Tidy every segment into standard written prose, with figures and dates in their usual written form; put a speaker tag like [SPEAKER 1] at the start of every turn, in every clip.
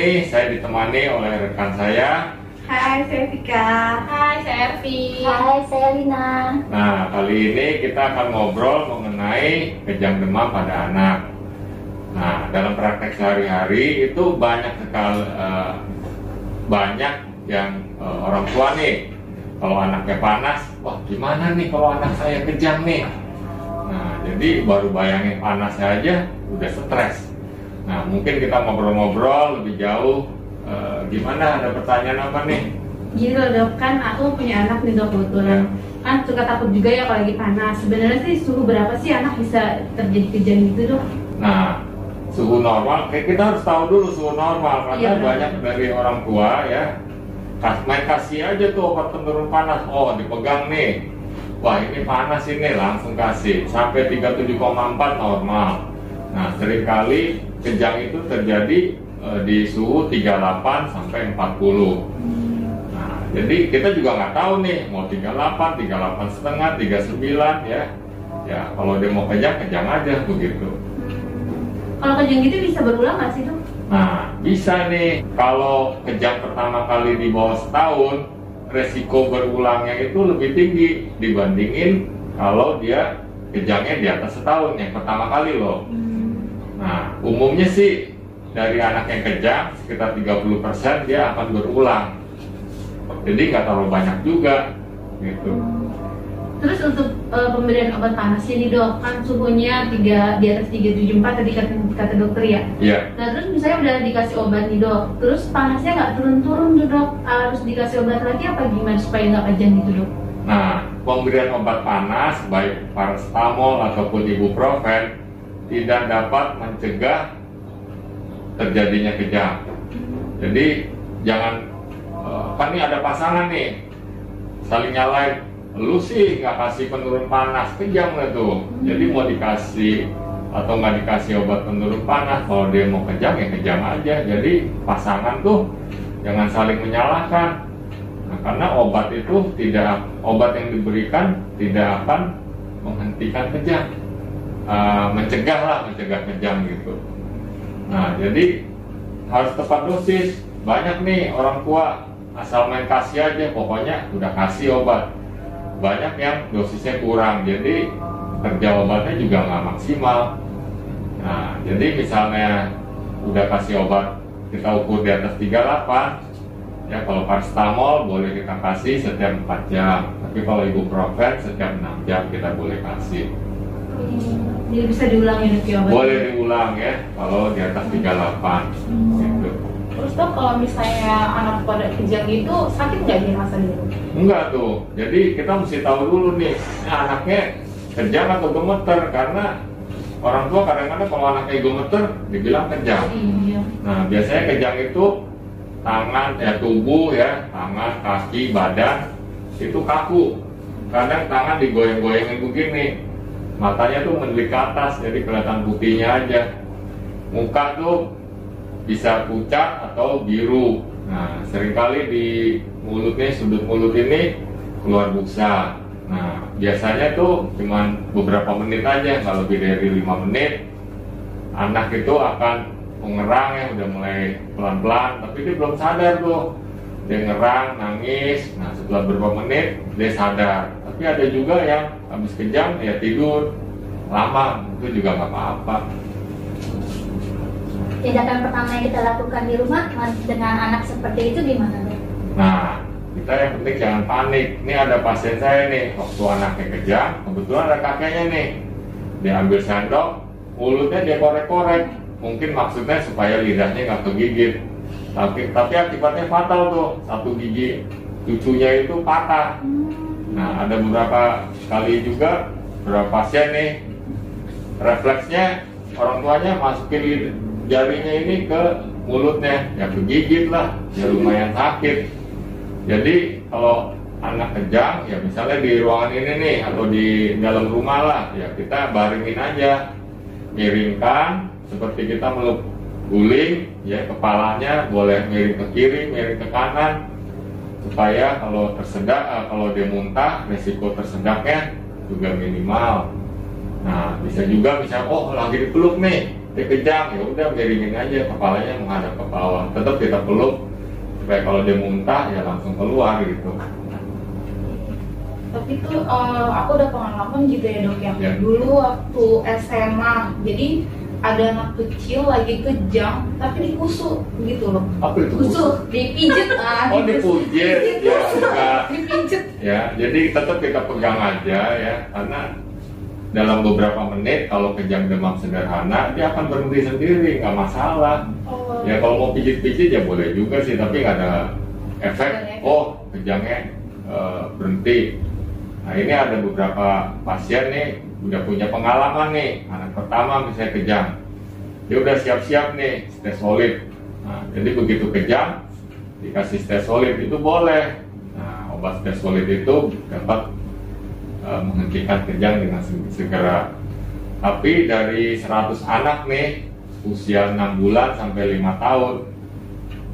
[SPEAKER 1] ini saya ditemani oleh rekan saya.
[SPEAKER 2] Hai, saya Vika.
[SPEAKER 3] Hai, saya Ervi.
[SPEAKER 4] Hai, saya Lina.
[SPEAKER 1] Nah, kali ini kita akan ngobrol mengenai kejang demam pada anak. Nah, dalam praktek sehari-hari itu banyak sekali banyak yang orang tua nih, kalau anaknya panas, wah gimana nih kalau anak saya kejang nih. Nah, jadi baru bayangin panasnya aja udah stres. Nah, mungkin kita ngobrol-ngobrol lebih jauh. Gimana, ada pertanyaan apa nih?
[SPEAKER 2] Gini loh dok, kan aku punya anak nih dok kebetulan. Kan suka takut juga ya kalau lagi panas. Sebenarnya sih suhu berapa sih anak bisa terjadi kejang gitu dok?
[SPEAKER 1] Nah, suhu normal, kita harus tahu dulu suhu normal. Karena banyak dari orang tua ya, main kasih aja tuh obat penurun panas. Oh, dipegang nih, wah ini panas ini, langsung kasih. Sampai 37,4 normal. Nah, seringkali kejang itu terjadi di suhu 38 sampai 40. Nah, jadi kita juga nggak tahu nih mau 38, 38 setengah, 39 ya. Ya, kalau dia mau kejang aja begitu.
[SPEAKER 2] Kalau kejang gitu bisa berulang nggak sih dok?
[SPEAKER 1] Nah, bisa nih. Kalau kejang pertama kali di bawah setahun, resiko berulangnya itu lebih tinggi dibandingin kalau dia kejangnya di atas setahun yang pertama kali loh. Nah, umumnya sih dari anak yang kejang sekitar 30% dia akan berulang. Jadi nggak terlalu banyak juga gitu.
[SPEAKER 2] Terus untuk pemberian obat panasnya nih dok, kan suhunya di atas 374 tadi kata dokter ya?
[SPEAKER 1] Iya.
[SPEAKER 2] Nah terus misalnya udah dikasih obat nih dok, terus panasnya nggak turun-turun tuh dok, harus dikasih obat lagi apa gimana supaya nggak kejang gitu dok?
[SPEAKER 1] Nah, pemberian obat panas baik paracetamol ataupun ibuprofen tidak dapat mencegah terjadinya kejang. Jadi jangan kan nih ada pasangan nih saling nyalain, lu sih nggak kasih penurun panas, kejang nggak tuh. Jadi mau dikasih atau nggak dikasih obat penurun panas, kalau dia mau kejang ya kejang aja. Jadi pasangan tuh jangan saling menyalahkan. Nah, karena obat yang diberikan tidak akan menghentikan kejang, mencegah kejang gitu. Nah, jadi harus tepat dosis. Banyak nih orang tua asal main kasih aja, pokoknya udah kasih obat. Banyak yang dosisnya kurang, jadi kerja obatnya juga nggak maksimal. Nah, jadi misalnya udah kasih obat, kita ukur di atas 38, ya kalau paracetamol boleh kita kasih setiap 4 jam. Tapi kalau ibuprofen setiap 6 jam kita boleh kasih.
[SPEAKER 2] Jadi bisa diulang ya dok ya obat?
[SPEAKER 1] Boleh diulang ya, kalau di atas 38 gitu.
[SPEAKER 3] Terus dok, kalau misalnya anak pada kejang itu sakit nggak dia rasanya?
[SPEAKER 1] Enggak tuh, jadi kita mesti tahu dulu nih, anaknya kejang atau gemeter. Karena orang tua kadang-kadang kalau anaknya gemeter dibilang kejang.
[SPEAKER 2] Iya.
[SPEAKER 1] Nah, biasanya kejang itu tangan, tubuh ya, tangan, kaki, badan itu kaku. Kadang tangan digoyang-goyangin begini, matanya tuh mendelik ke atas, jadi kelihatan putihnya aja. Muka tuh bisa pucat atau biru. Nah, seringkali di mulutnya, sudut mulut ini keluar busa. Nah, biasanya tuh cuman beberapa menit aja, nggak lebih dari 5 menit. Anak itu akan mengerang ya, udah mulai pelan-pelan, tapi dia belum sadar tuh. Dia ngerang, nangis. Nah, setelah beberapa menit dia sadar. Tapi ada juga yang habis kejang ya tidur lama, itu juga nggak apa-apa.
[SPEAKER 4] Tindakan pertama yang kita lakukan di rumah dengan anak seperti itu gimana dok?
[SPEAKER 1] Nah, kita yang penting jangan panik. Ini ada pasien saya nih, waktu anaknya kejang, kebetulan ada kakeknya nih. Dia ambil sendok, mulutnya dia korek-korek. Mungkin maksudnya supaya lidahnya nggak kegigit. Tapi akibatnya fatal tuh, satu gigi cucunya itu patah. Nah, ada beberapa kali juga beberapa pasien nih, refleksnya orang tuanya masukin jarinya ini ke mulutnya, ya kegigit lah, ya lumayan sakit. Jadi kalau anak kejang, ya misalnya di ruangan ini nih atau di dalam rumah lah, ya kita baringin aja, miringkan seperti kita meluk guling, ya kepalanya boleh miring ke kiri, miring ke kanan, supaya kalau tersedak, kalau dia muntah, risiko tersedaknya juga minimal. Nah, bisa juga misalnya, oh lagi dipeluk nih, dia kejang, ya udah miringin aja kepalanya menghadap ke bawah. Tetap kita peluk supaya kalau dia muntah ya langsung keluar gitu.
[SPEAKER 3] Tapi tuh aku udah pengalaman juga ya dok ya.
[SPEAKER 1] Ya.
[SPEAKER 3] Dulu waktu SMA, jadi ada anak kecil lagi kejang tapi dikusuk gitu loh.
[SPEAKER 1] Apa itu?
[SPEAKER 3] Kusuk, dipijet
[SPEAKER 1] Oh, dipujet, ya enggak.
[SPEAKER 3] dipijet.
[SPEAKER 1] Ya, jadi tetap kita pegang aja ya, karena dalam beberapa menit kalau kejang demam sederhana dia akan berhenti sendiri, nggak masalah.
[SPEAKER 3] Oh.
[SPEAKER 1] Ya kalau mau pijit-pijit ya boleh juga sih, tapi nggak ada efek. Oh, kejangnya berhenti. Nah ini ada beberapa pasien nih udah punya pengalaman nih, anak pertama misalnya kejang, dia udah siap-siap nih stesolid. Nah, jadi begitu kejang dikasih stesolid itu boleh. Nah, obat stesolid itu dapat menghentikan kejang dengan segera. Tapi dari 100 anak nih usia 6 bulan sampai 5 tahun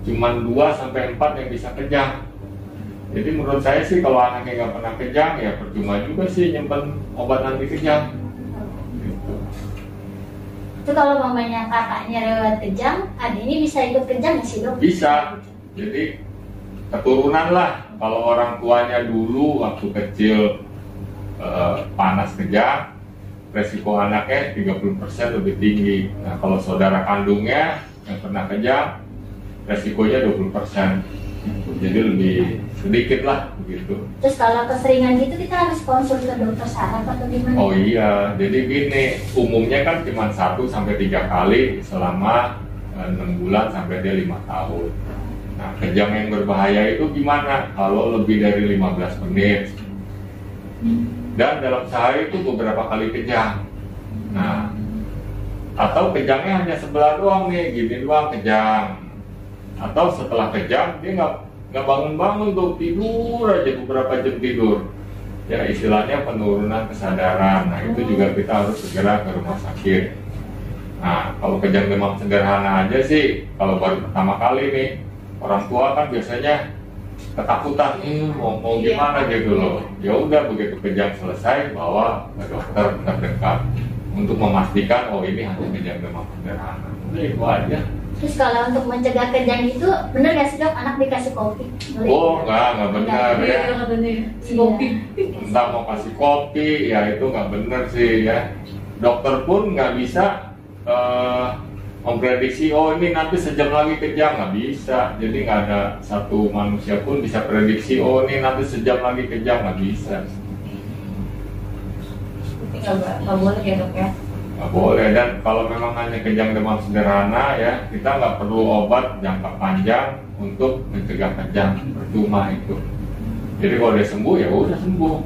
[SPEAKER 1] cuman 2 sampai 4 yang bisa kejang. Jadi menurut saya sih kalau anaknya nggak pernah kejang ya percuma juga sih nyimpen obat anti kejang. Gitu.
[SPEAKER 4] Itu kalau mamanya kakaknya lewat kejang, adiknya bisa ikut kejang nggak sih dok?
[SPEAKER 1] Bisa. Jadi keturunan lah. Kalau orang tuanya dulu waktu kecil panas kejang, resiko anaknya 30% lebih tinggi. Nah kalau saudara kandungnya yang pernah kejang, resikonya 20%. Jadi lebih sedikit lah begitu.
[SPEAKER 4] Terus kalau keseringan gitu kita harus konsul ke dokter saraf atau gimana?
[SPEAKER 1] Oh iya, jadi gini, umumnya kan cuma 1 sampai 3 kali selama 6 bulan sampai dia 5 tahun. Nah, kejang yang berbahaya itu gimana? Kalau lebih dari 15 menit dan dalam sehari itu beberapa kali kejang. Nah, atau kejangnya hanya sebelah doang nih, gini doang kejang. Atau setelah kejang dia nggak bangun-bangun tuh, tidur aja beberapa jam tidur. Ya istilahnya penurunan kesadaran. Nah itu juga kita harus segera ke rumah sakit. Nah kalau kejang demam sederhana aja sih, kalau baru pertama kali nih, orang tua kan biasanya ketakutan, mau gimana gitu loh. Ya udah begitu kejang selesai bawa ke dokter terdekat untuk memastikan oh ini hanya kejang demam sederhana. Udah itu aja.
[SPEAKER 4] Terus kalau untuk mencegah kejang itu benar nggak sih dok anak dikasih kopi? Boleh?
[SPEAKER 1] Oh nggak benar ya.
[SPEAKER 2] Iya katanya si kopi.
[SPEAKER 1] Entah mau kasih kopi ya itu nggak benar sih ya. Dokter pun nggak bisa memprediksi oh ini nanti sejam lagi kejang, nggak bisa. Jadi nggak ada satu manusia pun bisa prediksi oh ini nanti sejam lagi kejang, nggak bisa.
[SPEAKER 3] Nggak boleh ya dok ya.
[SPEAKER 1] Nggak boleh. Dan kalau memang hanya kejang demam sederhana ya kita nggak perlu obat jangka panjang untuk mencegah kejang, percuma itu. Jadi kalau dia sembuh ya udah sembuh.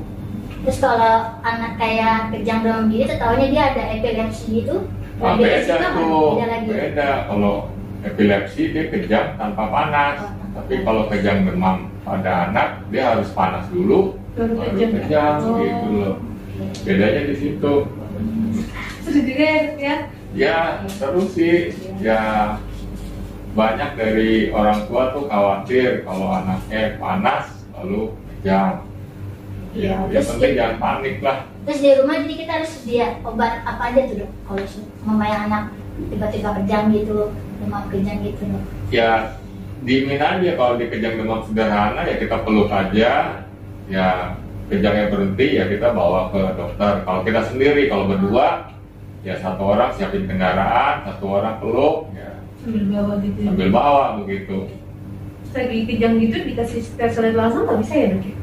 [SPEAKER 4] Terus kalau anak kayak kejang demam gitu, taunya dia ada epilepsi gitu?
[SPEAKER 1] Nah,
[SPEAKER 4] Beda
[SPEAKER 1] beda
[SPEAKER 4] juga kan?
[SPEAKER 1] tuh,
[SPEAKER 4] Beda lagi.
[SPEAKER 1] beda. Kalau epilepsi dia kejang tanpa panas, tapi kalau kejang demam pada anak dia harus panas dulu,
[SPEAKER 2] Baru
[SPEAKER 1] baru
[SPEAKER 2] kejang.
[SPEAKER 1] kejang
[SPEAKER 2] Oh.
[SPEAKER 1] gitu loh. Bedanya di situ.
[SPEAKER 2] Seru juga ya dok ya.
[SPEAKER 1] Ya terus sih, ya banyak dari orang tua tuh khawatir kalau anaknya panas lalu kejang. Ya, yang
[SPEAKER 4] Terus
[SPEAKER 1] penting jangan panik lah.
[SPEAKER 4] Terus di rumah jadi kita harus sedia obat apa aja tuh dok? Kalau mamanya anak tiba-tiba kejang gitu, demam kejang gitu dok.
[SPEAKER 1] Ya diemin aja. Kalau di kejang demam sederhana ya kita peluk aja. Ya kejangnya berhenti ya kita bawa ke dokter. Kalau kita sendiri, kalau berdua ya satu orang siapin kendaraan, satu orang peluk ya
[SPEAKER 2] Sambil bawa gitu.
[SPEAKER 1] sambil bawa begitu.
[SPEAKER 2] Lagi kejang gitu dikasih steroid langsung nggak bisa ya dok ya?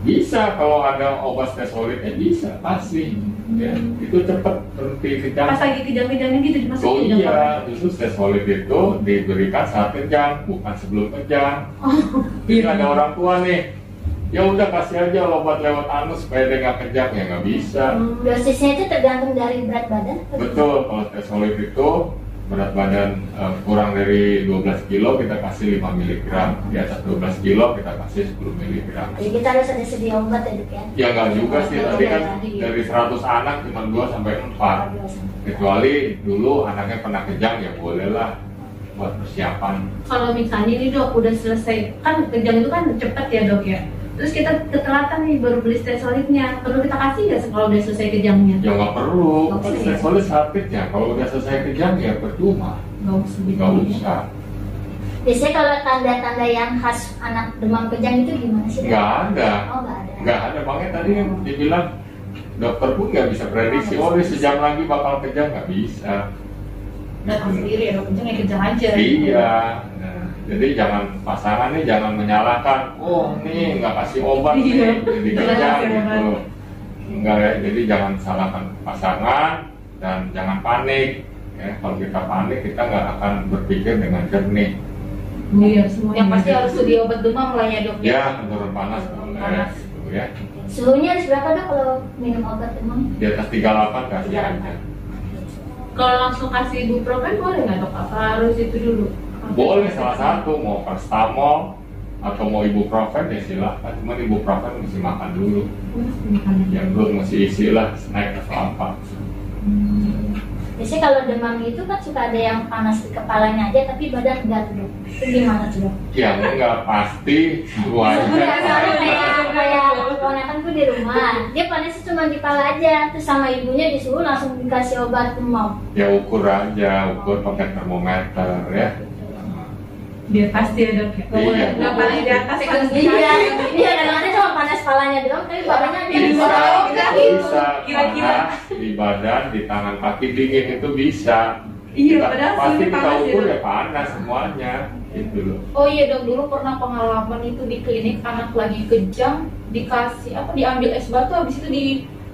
[SPEAKER 1] Bisa kalau ada obat stesolidnya bisa pasti. Ya itu cepet berhenti kejang.
[SPEAKER 2] Pas lagi kejang-kejangnya gitu dimasukin
[SPEAKER 1] Oh
[SPEAKER 2] ke dokter.
[SPEAKER 1] iya, justru stesolid itu diberikan saat kejang, bukan sebelum kejang. Tapi ada orang tua nih, ya udah kasih aja obat lewat anus supaya dia nggak kejang, ya nggak bisa.
[SPEAKER 4] Dosisnya itu tergantung dari berat badan? atau
[SPEAKER 1] Betul, kalau stesolid itu berat badan kurang dari 12 kilo kita kasih 5 mg, di atas 12 kilo kita kasih 10 mg.
[SPEAKER 4] Jadi kita harus ada sedia obat ya dok ya?
[SPEAKER 1] Ya nggak juga sih, tadi kan dari 100 anak cuma 2 sampai 4. Kecuali dulu anaknya pernah kejang ya bolehlah buat persiapan.
[SPEAKER 2] Kalau misalnya nih dok udah selesai, kan kejang itu kan cepet ya dok ya. terus kita ketelatan nih baru beli stesolidnya, perlu kita kasih nggak kalau udah selesai kejangnya?
[SPEAKER 1] Ya nggak perlu.
[SPEAKER 2] Nggak perlu.
[SPEAKER 1] Stesolid sakitnya. Kalau udah selesai kejang ya percuma.
[SPEAKER 2] Nggak usah gitu.
[SPEAKER 1] Nggak usah.
[SPEAKER 4] Biasanya kalau tanda-tanda yang khas anak demam kejang itu gimana sih?
[SPEAKER 1] Nggak ada.
[SPEAKER 4] Oh, nggak ada.
[SPEAKER 1] Nggak ada. Makanya tadi yang dibilang dokter pun nggak bisa prediksi. Oh, ini sejam lagi bakal kejang, nggak bisa.
[SPEAKER 3] Datang sendiri ya dok, kejang ya kejang aja.
[SPEAKER 1] Iya. Nah, jadi jangan pasangan nih jangan menyalahkan. Oh, nih nggak kasih obat
[SPEAKER 2] Iya.
[SPEAKER 1] nih, jadi
[SPEAKER 2] Nggak
[SPEAKER 1] kejang
[SPEAKER 2] kasih
[SPEAKER 1] gitu.
[SPEAKER 2] obat.
[SPEAKER 1] Enggak ya. Jadi jangan salahkan pasangan dan jangan panik. Ya, kalau kita panik kita nggak akan berpikir dengan jernih.
[SPEAKER 2] Iya, semuanya.
[SPEAKER 3] Yang pasti harus sedia obat demam lah ya dok.
[SPEAKER 1] Ya, turun panas boleh.
[SPEAKER 3] Panas.
[SPEAKER 1] Gitu ya.
[SPEAKER 4] Suhunya harus berapa dok kalau minum obat demam?
[SPEAKER 1] Di atas 38 kasih aja.
[SPEAKER 2] Kalau langsung kasih ibuprofen boleh nggak dok? Apa harus itu dulu?
[SPEAKER 1] Boleh salah satu, mau paracetamol atau mau ibuprofen ya silahkan. Cuma ibuprofen mesti makan dulu. Ya belum mesti isi lah snack atau apa.
[SPEAKER 4] Biasanya kalau demam itu kan suka ada yang panas di kepalanya aja tapi badan enggak tuh dok. Itu gimana tuh dok?
[SPEAKER 1] Ya enggak pasti semuanya.
[SPEAKER 4] Enggak, soalnya kayak keponakanku di rumah, dia panasnya cuma di kepala aja, terus sama ibunya disuruh langsung dikasih obat demam.
[SPEAKER 1] Ya ukur aja, ukur pakai termometer ya.
[SPEAKER 2] Biar pasti ya dok.
[SPEAKER 1] Iya.
[SPEAKER 2] Nggak paling di atas paling di
[SPEAKER 4] Iya,
[SPEAKER 2] atas.
[SPEAKER 4] iya kadang-kadang cuma panas kepalanya doang, tapi badannya ada di
[SPEAKER 1] Bisa,
[SPEAKER 4] bawah.
[SPEAKER 1] bisa
[SPEAKER 2] Kira-kira.
[SPEAKER 1] panas di badan, di tangan kaki dingin itu bisa.
[SPEAKER 2] Iya,
[SPEAKER 1] Kita-
[SPEAKER 2] padahal
[SPEAKER 1] pasti
[SPEAKER 2] sini
[SPEAKER 1] kita
[SPEAKER 2] panas ya,
[SPEAKER 1] ukur
[SPEAKER 2] Dok.
[SPEAKER 1] ya panas semuanya, gitu loh.
[SPEAKER 3] Oh iya dok, dulu pernah pengalaman itu di klinik anak lagi kejang dikasih apa diambil es batu habis itu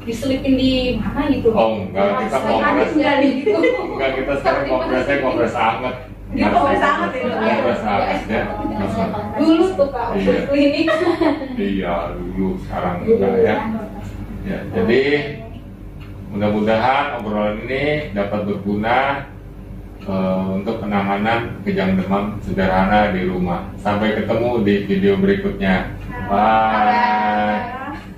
[SPEAKER 3] diselipin di mana gitu.
[SPEAKER 1] Oh enggak, kita
[SPEAKER 3] Panas
[SPEAKER 1] kompres.
[SPEAKER 3] nggak nih gitu.
[SPEAKER 1] Enggak, kita sekarang kompresnya kompres anget.
[SPEAKER 2] Dia kompres anget ya, Dok?
[SPEAKER 1] Kompres anget ya.
[SPEAKER 3] Dulu tuh kak waktu
[SPEAKER 1] Iya.
[SPEAKER 3] di klinik.
[SPEAKER 1] Iya dulu, sekarang enggak ya. Ya, jadi mudah-mudahan obrolan ini dapat berguna untuk penanganan kejang demam sederhana di rumah. Sampai ketemu di video berikutnya. Bye.